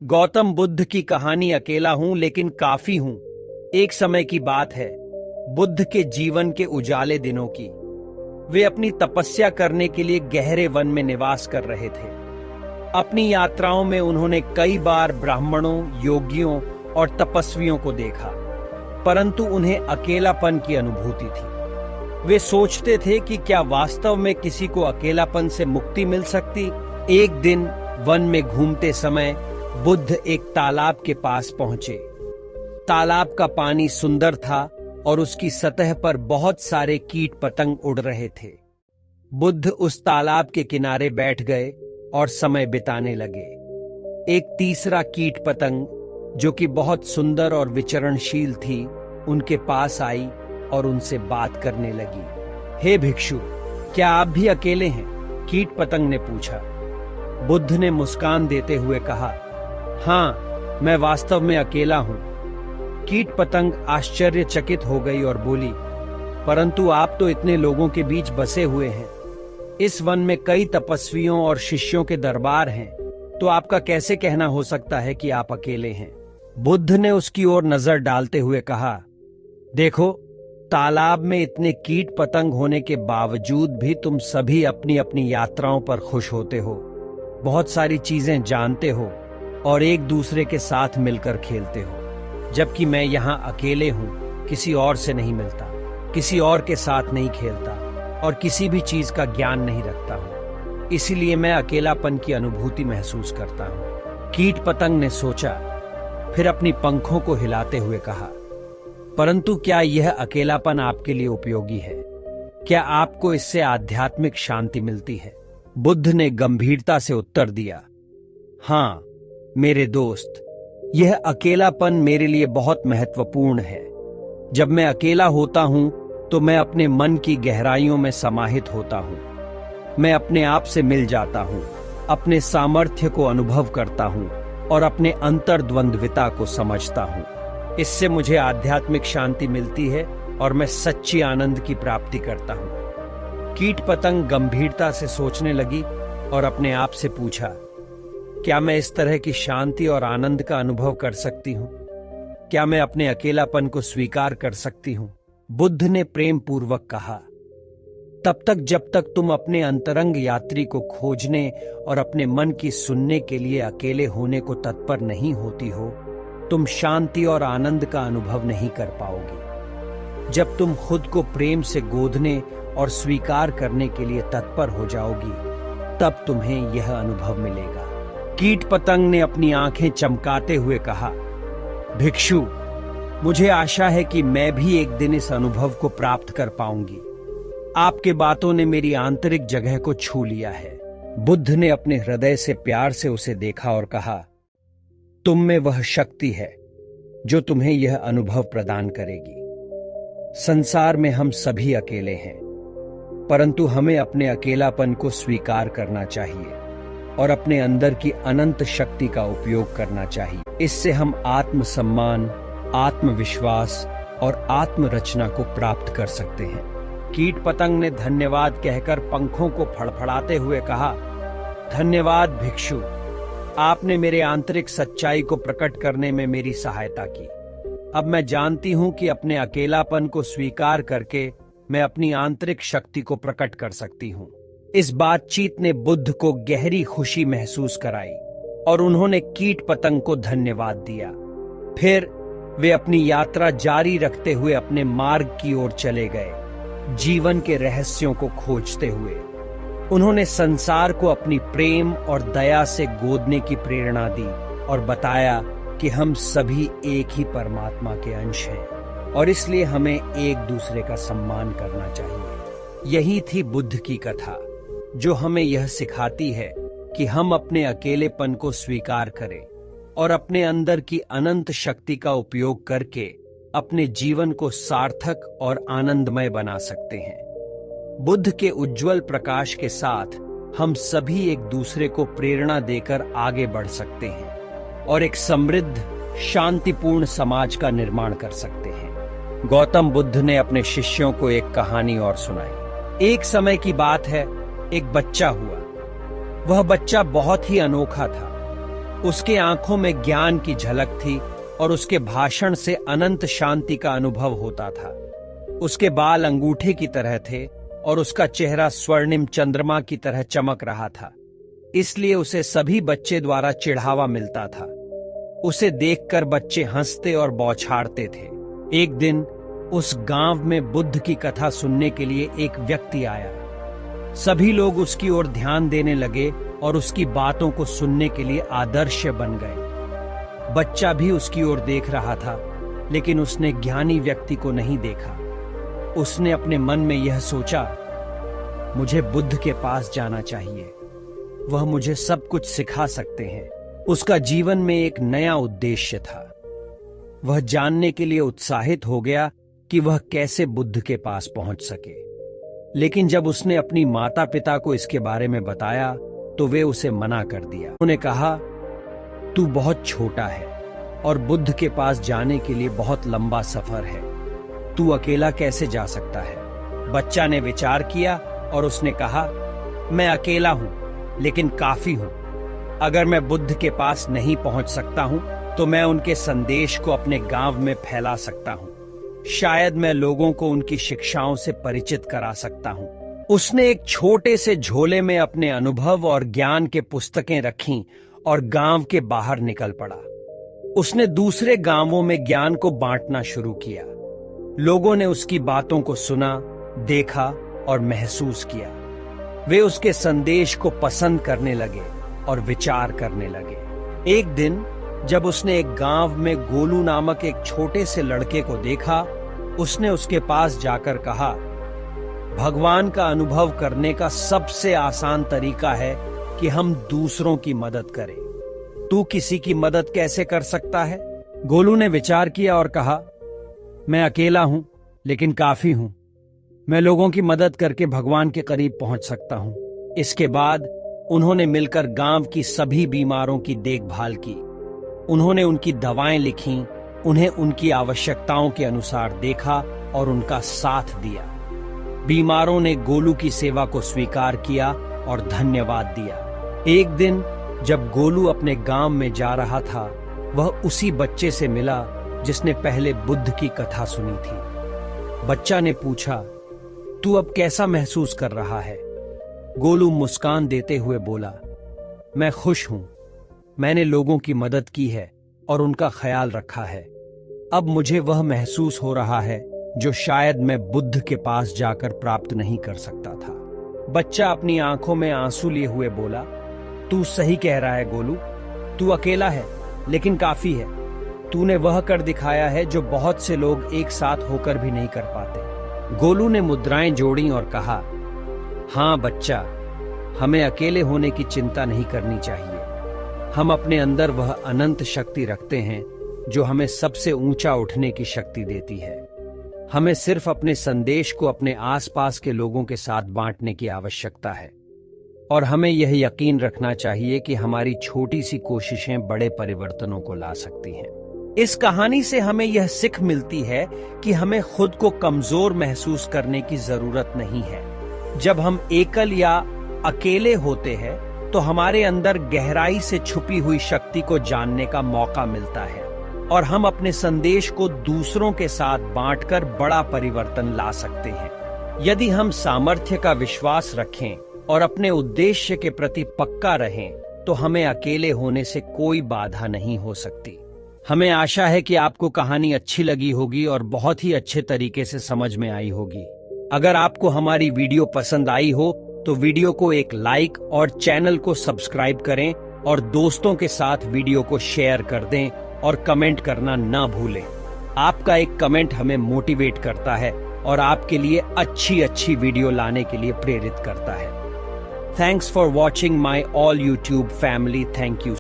गौतम बुद्ध की कहानी अकेला हूं लेकिन काफी हूं। एक समय की बात है, बुद्ध के जीवन के उजाले दिनों की। वे अपनी तपस्या करने के लिए गहरे वन में निवास कर रहे थे। अपनी यात्राओं में उन्होंने कई बार ब्राह्मणों, योगियों और तपस्वियों को देखा, परंतु उन्हें अकेलापन की अनुभूति थी। वे सोचते थे कि क्या वास्तव में किसी को अकेलापन से मुक्ति मिल सकती। एक दिन वन में घूमते समय बुद्ध एक तालाब के पास पहुंचे। तालाब का पानी सुंदर था और उसकी सतह पर बहुत सारे कीट पतंग उड़ रहे थे। बुद्ध उस तालाब के किनारे बैठ गए और समय बिताने लगे। एक तीसरा कीट पतंग, जो कि बहुत सुंदर और विचरणशील थी, उनके पास आई और उनसे बात करने लगी। हे भिक्षु, क्या आप भी अकेले हैं? कीट पतंग ने पूछा। बुद्ध ने मुस्कान देते हुए कहा, हाँ, मैं वास्तव में अकेला हूं। कीट पतंग आश्चर्यचकित हो गई और बोली, परंतु आप तो इतने लोगों के बीच बसे हुए हैं। इस वन में कई तपस्वियों और शिष्यों के दरबार हैं, तो आपका कैसे कहना हो सकता है कि आप अकेले हैं? बुद्ध ने उसकी ओर नजर डालते हुए कहा, देखो, तालाब में इतने कीट पतंग होने के बावजूद भी तुम सभी अपनी अपनी यात्राओं पर खुश होते हो, बहुत सारी चीजें जानते हो और एक दूसरे के साथ मिलकर खेलते हो, जबकि मैं यहाँ अकेले हूँ, किसी और से नहीं मिलता, किसी और के साथ नहीं खेलता और किसी भी चीज का ज्ञान नहीं रखता हूँ। इसीलिए मैं अकेलापन की अनुभूति महसूस करता हूँ। कीट पतंग ने सोचा, फिर अपनी पंखों को हिलाते हुए कहा, परंतु क्या यह अकेलापन आपके लिए उपयोगी है? क्या आपको इससे आध्यात्मिक शांति मिलती है? बुद्ध ने गंभीरता से उत्तर दिया, हाँ मेरे दोस्त, यह अकेलापन मेरे लिए बहुत महत्वपूर्ण है। जब मैं अकेला होता हूं तो मैं अपने मन की गहराइयों में समाहित होता हूं। मैं अपने आप से मिल जाता हूं, अपने सामर्थ्य को अनुभव करता हूं और अपने अंतर्द्वंद्विता को समझता हूं। इससे मुझे आध्यात्मिक शांति मिलती है और मैं सच्ची आनंद की प्राप्ति करता हूं। कीट पतंग गंभीरता से सोचने लगी और अपने आप से पूछा, क्या मैं इस तरह की शांति और आनंद का अनुभव कर सकती हूँ? क्या मैं अपने अकेलापन को स्वीकार कर सकती हूँ? बुद्ध ने प्रेम पूर्वक कहा, तब तक जब तक तुम अपने अंतरंग यात्री को खोजने और अपने मन की सुनने के लिए अकेले होने को तत्पर नहीं होती हो, तुम शांति और आनंद का अनुभव नहीं कर पाओगी। जब तुम खुद को प्रेम से गोदने और स्वीकार करने के लिए तत्पर हो जाओगी, तब तुम्हें यह अनुभव मिलेगा। कीट पतंग ने अपनी आंखें चमकाते हुए कहा, भिक्षु, मुझे आशा है कि मैं भी एक दिन इस अनुभव को प्राप्त कर पाऊंगी। आपके बातों ने मेरी आंतरिक जगह को छू लिया है। बुद्ध ने अपने हृदय से प्यार से उसे देखा और कहा, तुम में वह शक्ति है जो तुम्हें यह अनुभव प्रदान करेगी। संसार में हम सभी अकेले हैं, परंतु हमें अपने अकेलापन को स्वीकार करना चाहिए और अपने अंदर की अनंत शक्ति का उपयोग करना चाहिए। इससे हम आत्मसम्मान, आत्मविश्वास और आत्मरचना को प्राप्त कर सकते हैं। कीट पतंग ने धन्यवाद कहकर पंखों को फड़फड़ाते हुए कहा, धन्यवाद भिक्षु, आपने मेरे आंतरिक सच्चाई को प्रकट करने में मेरी सहायता की। अब मैं जानती हूं कि अपने अकेलापन को स्वीकार करके मैं अपनी आंतरिक शक्ति को प्रकट कर सकती हूं। इस बातचीत ने बुद्ध को गहरी खुशी महसूस कराई और उन्होंने कीट पतंग को धन्यवाद दिया। फिर वे अपनी यात्रा जारी रखते हुए अपने मार्ग की ओर चले गए, जीवन के रहस्यों को खोजते हुए। उन्होंने संसार को अपनी प्रेम और दया से गोदने की प्रेरणा दी और बताया कि हम सभी एक ही परमात्मा के अंश हैं और इसलिए हमें एक दूसरे का सम्मान करना चाहिए। यही थी बुद्ध की कथा, जो हमें यह सिखाती है कि हम अपने अकेलेपन को स्वीकार करें और अपने अंदर की अनंत शक्ति का उपयोग करके अपने जीवन को सार्थक और आनंदमय बना सकते हैं। बुद्ध के उज्जवल प्रकाश के साथ हम सभी एक दूसरे को प्रेरणा देकर आगे बढ़ सकते हैं और एक समृद्ध, शांतिपूर्ण समाज का निर्माण कर सकते हैं। गौतम बुद्ध ने अपने शिष्यों को एक कहानी और सुनाई। एक समय की बात है, एक बच्चा हुआ। वह बच्चा बहुत ही अनोखा था। उसके आंखों में ज्ञान की झलक थी और उसके भाषण से अनंत शांति का अनुभव होता था। उसके बाल अंगूठे की तरह थे और उसका चेहरा स्वर्णिम चंद्रमा की तरह चमक रहा था, इसलिए उसे सभी बच्चे द्वारा चिढ़ावा मिलता था। उसे देखकर बच्चे हंसते और बौछारते थे। एक दिन उस गांव में बुद्ध की कथा सुनने के लिए एक व्यक्ति आया। सभी लोग उसकी ओर ध्यान देने लगे और उसकी बातों को सुनने के लिए आदर्श बन गए। बच्चा भी उसकी ओर देख रहा था, लेकिन उसने ज्ञानी व्यक्ति को नहीं देखा। उसने अपने मन में यह सोचा, मुझे बुद्ध के पास जाना चाहिए, वह मुझे सब कुछ सिखा सकते हैं। उसका जीवन में एक नया उद्देश्य था। वह जानने के लिए उत्साहित हो गया कि वह कैसे बुद्ध के पास पहुंच सके। लेकिन जब उसने अपनी माता पिता को इसके बारे में बताया तो वे उसे मना कर दिया। उन्होंने कहा, तू बहुत छोटा है और बुद्ध के पास जाने के लिए बहुत लंबा सफर है, तू अकेला कैसे जा सकता है। बच्चा ने विचार किया और उसने कहा, मैं अकेला हूं लेकिन काफी हूं। अगर मैं बुद्ध के पास नहीं पहुंच सकता हूं तो मैं उनके संदेश को अपने गांव में फैला सकता हूं। शायद मैं लोगों को उनकी शिक्षाओं से परिचित करा सकता हूं। उसने एक छोटे से झोले में अपने अनुभव और ज्ञान के पुस्तकें रखीं और गांव के बाहर निकल पड़ा। उसने दूसरे गांवों में ज्ञान को बांटना शुरू किया। लोगों ने उसकी बातों को सुना, देखा और महसूस किया। वे उसके संदेश को पसंद करने लगे और विचार करने लगे। एक दिन जब उसने एक गांव में गोलू नामक एक छोटे से लड़के को देखा, उसने उसके पास जाकर कहा, भगवान का अनुभव करने का सबसे आसान तरीका है कि हम दूसरों की मदद करें। तू किसी की मदद कैसे कर सकता है? गोलू ने विचार किया और कहा, मैं अकेला हूं लेकिन काफी हूं। मैं लोगों की मदद करके भगवान के करीब पहुंच सकता हूं। इसके बाद उन्होंने मिलकर गांव की सभी बीमारों की देखभाल की। उन्होंने उनकी दवाएं लिखीं, उन्हें उनकी आवश्यकताओं के अनुसार देखा और उनका साथ दिया। बीमारों ने गोलू की सेवा को स्वीकार किया और धन्यवाद दिया। एक दिन जब गोलू अपने गांव में जा रहा था, वह उसी बच्चे से मिला जिसने पहले बुद्ध की कथा सुनी थी। बच्चा ने पूछा, तू अब कैसा महसूस कर रहा है? गोलू मुस्कान देते हुए बोला, मैं खुश हूं। मैंने लोगों की मदद की है और उनका ख्याल रखा है। अब मुझे वह महसूस हो रहा है जो शायद मैं बुद्ध के पास जाकर प्राप्त नहीं कर सकता था। बच्चा अपनी आंखों में आंसू लिए हुए बोला, तू सही कह रहा है गोलू, तू अकेला है लेकिन काफी है। तूने वह कर दिखाया है जो बहुत से लोग एक साथ होकर भी नहीं कर पाते। गोलू ने मुद्राएं जोड़ी और कहा, हाँ बच्चा, हमें अकेले होने की चिंता नहीं करनी चाहिए। हम अपने अंदर वह अनंत शक्ति रखते हैं जो हमें सबसे ऊंचा उठने की शक्ति देती है। हमें सिर्फ अपने संदेश को अपने आसपास के लोगों के साथ बांटने की आवश्यकता है और हमें यह यकीन रखना चाहिए कि हमारी छोटी सी कोशिशें बड़े परिवर्तनों को ला सकती हैं। इस कहानी से हमें यह सीख मिलती है कि हमें खुद को कमजोर महसूस करने की जरूरत नहीं है। जब हम एकल या अकेले होते हैं तो हमारे अंदर गहराई से छुपी हुई शक्ति को जानने का मौका मिलता है और हम अपने संदेश को दूसरों के साथ बांटकर बड़ा परिवर्तन ला सकते हैं। यदि हम सामर्थ्य का विश्वास रखें और अपने उद्देश्य के प्रति पक्का रहें तो हमें अकेले होने से कोई बाधा नहीं हो सकती। हमें आशा है कि आपको कहानी अच्छी लगी होगी और बहुत ही अच्छे तरीके से समझ में आई होगी। अगर आपको हमारी वीडियो पसंद आई हो तो वीडियो को एक लाइक और चैनल को सब्सक्राइब करें और दोस्तों के साथ वीडियो को शेयर कर दें और कमेंट करना ना भूलें। आपका एक कमेंट हमें मोटिवेट करता है और आपके लिए अच्छी वीडियो लाने के लिए प्रेरित करता है। Thanks for watching my all YouTube family. Thank you.